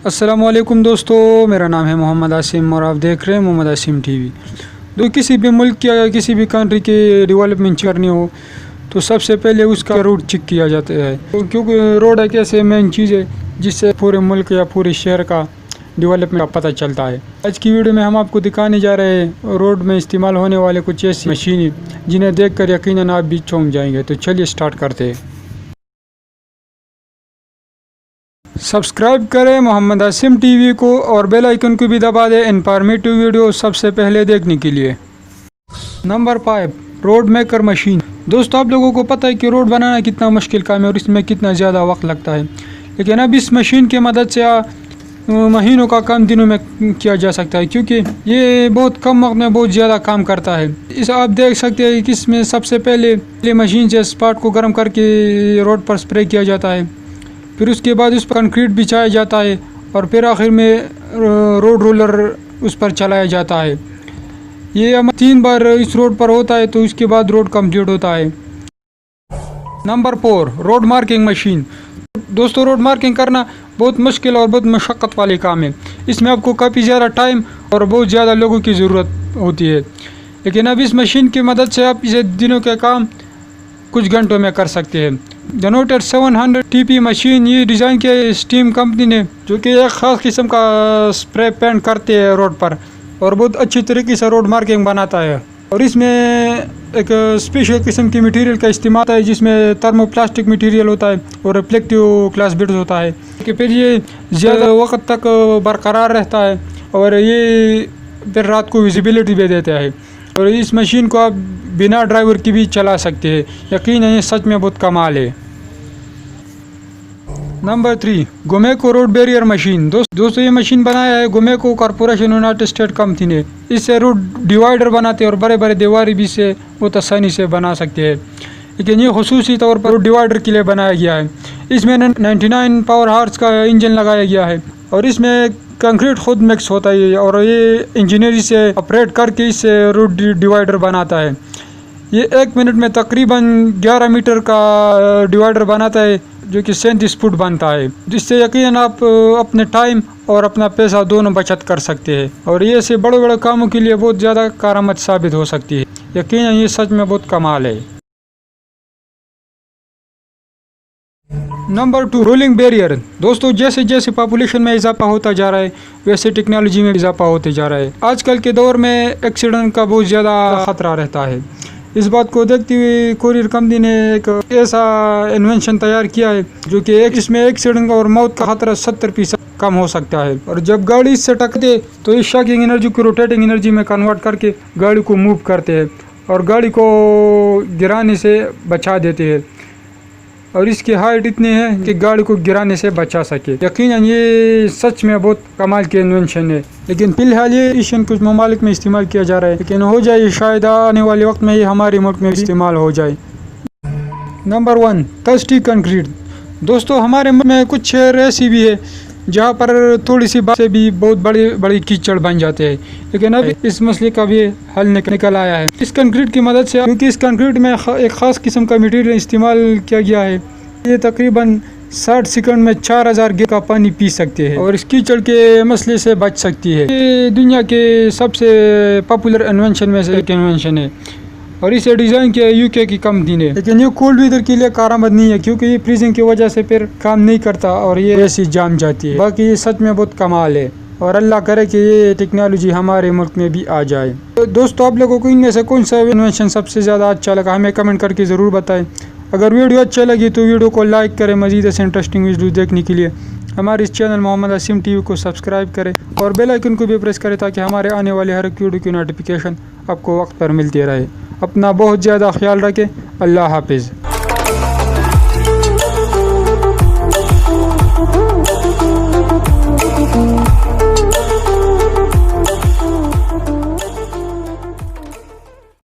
अस्सलामुअलैकुम दोस्तों, मेरा नाम है मोहम्मद आसिम और आप देख रहे हैं मोहम्मद आसिम टीवी। तो किसी भी मुल्क या किसी भी कंट्री की डेवलपमेंट करनी हो तो सबसे पहले उसका रोड चेक किया जाता है, क्योंकि रोड एक ऐसे मेन चीज़ है जिससे पूरे मुल्क या पूरे शहर का डेवलपमेंट का पता चलता है। आज की वीडियो में हम आपको दिखाने जा रहे हैं रोड में इस्तेमाल होने वाले कुछ ऐसी मशीनें जिन्हें देखकर यकीनन आप भी चौंक जाएंगे। तो चलिए स्टार्ट करते हैं। सब्सक्राइब करें मोहम्मद आसिम टीवी को और बेल आइकन को भी दबा दें इन्फॉर्मेटिव वीडियो सबसे पहले देखने के लिए। Number 5, road maker machine. दोस्तों, आप लोगों को पता है कि रोड बनाना कितना मुश्किल काम है और इसमें कितना ज़्यादा वक्त लगता है, लेकिन अब इस मशीन की मदद से महीनों का काम दिनों में किया जा सकता है, क्योंकि ये बहुत कम वक्त में बहुत ज़्यादा काम करता है। इस आप देख सकते हैं कि इसमें सबसे पहले मशीन से स्पॉट को गर्म करके रोड पर स्प्रे किया जाता है, फिर उसके बाद उस पर कंक्रीट बिछाया जाता है और फिर आखिर में रोड रोलर उस पर चलाया जाता है। ये 3 बार इस रोड पर होता है तो उसके बाद रोड कंप्लीट होता है। Number 4, road marking machine. दोस्तों, रोड मार्किंग करना बहुत मुश्किल और बहुत मशक्क़त वाले काम है। इसमें आपको काफ़ी ज़्यादा टाइम और बहुत ज़्यादा लोगों की ज़रूरत होती है, लेकिन अब इस मशीन की मदद से आप इसे दिनों के काम कुछ घंटों में कर सकते हैं। जनोटेड 700 TP मशीन ये डिज़ाइन किया स्टीम कंपनी ने, जो कि एक ख़ास किस्म का स्प्रे पेंट करते हैं रोड पर और बहुत अच्छी तरीके से रोड मार्किंग बनाता है। और इसमें एक स्पेशल किस्म की मटेरियल का इस्तेमाल होता है जिसमें थर्मोप्लास्टिक मटेरियल होता है और रिफ्लेक्टिव ग्लास बिट्स होता है कि फिर ये ज़्यादा वक्त तक बरकरार रहता है और ये फिर रात को विजिबिलिटी भी देता है। और इस मशीन को आप बिना ड्राइवर की भी चला सकते हैं। यकीन है, ये सच में बहुत कमाल है। Number 3, Gomaco road barrier machine. दोस्तों, ये मशीन बनाया है Gomaco corporation United State company ने। इससे रोड डिवाइडर बनाते हैं और बड़े बड़े दीवारें भी से बहुत आसानी से बना सकते हैं, लेकिन ये खुसूसी तौर पर रोड डिवाइडर के लिए बनाया गया है। इसमें 99 पावर हार्स का इंजन लगाया गया है और इसमें कंक्रीट खुद मिक्स होता है और ये इंजीनियरिंग से ऑपरेट करके इससे रोड डिवाइडर बनाता है। ये 1 मिनट में तकरीबन 11 मीटर का डिवाइडर बनाता है, जो कि 37 फुट बनता है, जिससे यकीनन आप अपने टाइम और अपना पैसा दोनों बचत कर सकते हैं और ये ऐसे बड़े बड़े कामों के लिए बहुत ज़्यादा कारआमद साबित हो सकती है। यकीनन ये सच में बहुत कमाल है। Number 2, rolling barrier. दोस्तों, जैसे जैसे पॉपुलेशन में इजाफा होता जा रहा है वैसे टेक्नोलॉजी में इजाफा होते जा रहा है। आजकल के दौर में एक्सीडेंट का बहुत ज़्यादा खतरा रहता है। इस बात को देखते हुए कोरियर कंपनी ने एक ऐसा इन्वेंशन तैयार किया है जो कि इसमें एक्सीडेंट और मौत का खतरा 70% कम हो सकता है। और जब गाड़ी इससे टकराती है तो इस शॉकिंग एनर्जी को रोटेटिंग एनर्जी में कन्वर्ट करके गाड़ी को मूव करते हैं और गाड़ी को गिराने से बचा देते हैं। और इसकी हाइट इतनी है कि गाड़ी को गिराने से बचा सके। यकीनन ये सच में बहुत कमाल की इन्वेंशन है, लेकिन फिलहाल ये एशियन कुछ ममालिक में इस्तेमाल किया जा रहा है, लेकिन हो जाए शायद आने वाले वक्त में ये हमारे मुल्क में इस्तेमाल हो जाए। Number 1, thirsty concrete. दोस्तों, हमारे मुल्क में कुछ शहर ऐसी भी है जहाँ पर थोड़ी सी बात से भी बहुत बड़ी बड़ी कीचड़ बन जाते हैं, लेकिन अब इस मसले का भी हल निकल आया है इस कंक्रीट की मदद से, क्योंकि इस कंक्रीट में एक ख़ास किस्म का मटेरियल इस्तेमाल किया गया है। ये तकरीबन 60 सेकंड में 4000 लीटर का पानी पी सकते हैं और इस कीचड़ के मसले से बच सकती है। ये दुनिया के सबसे पॉपुलर इन्वेंशन में से एक इन्वेंशन है और इसे डिज़ाइन किया UK की कंपनी ने, लेकिन ये कोल्ड वेदर के लिए कारआमद नहीं है, क्योंकि ये फ्रीजिंग की वजह से फिर काम नहीं करता और ये ऐसी जाम जाती है। बाकी ये सच में बहुत कमाल है और अल्लाह करे कि ये टेक्नोलॉजी हमारे मुल्क में भी आ जाए। तो दोस्तों, आप लोगों को इनमें से कौन सा इन्वेंशन सबसे ज़्यादा अच्छा लगा हमें कमेंट करके ज़रूर बताएं। अगर वीडियो अच्छा लगी तो वीडियो को लाइक करें। मज़ीद ऐसे इंटरेस्टिंग वीडियो देखने के लिए हमारे इस चैनल मोहम्मद आसिम टीवी को सब्सक्राइब करें और बेल आइकन को भी प्रेस करें ताकि हमारे आने वाले हर एक वीडियो की नोटिफिकेशन आपको वक्त पर मिलती रहे। अपना बहुत ज़्यादा ख्याल रखें। अल्लाह हाफिज़।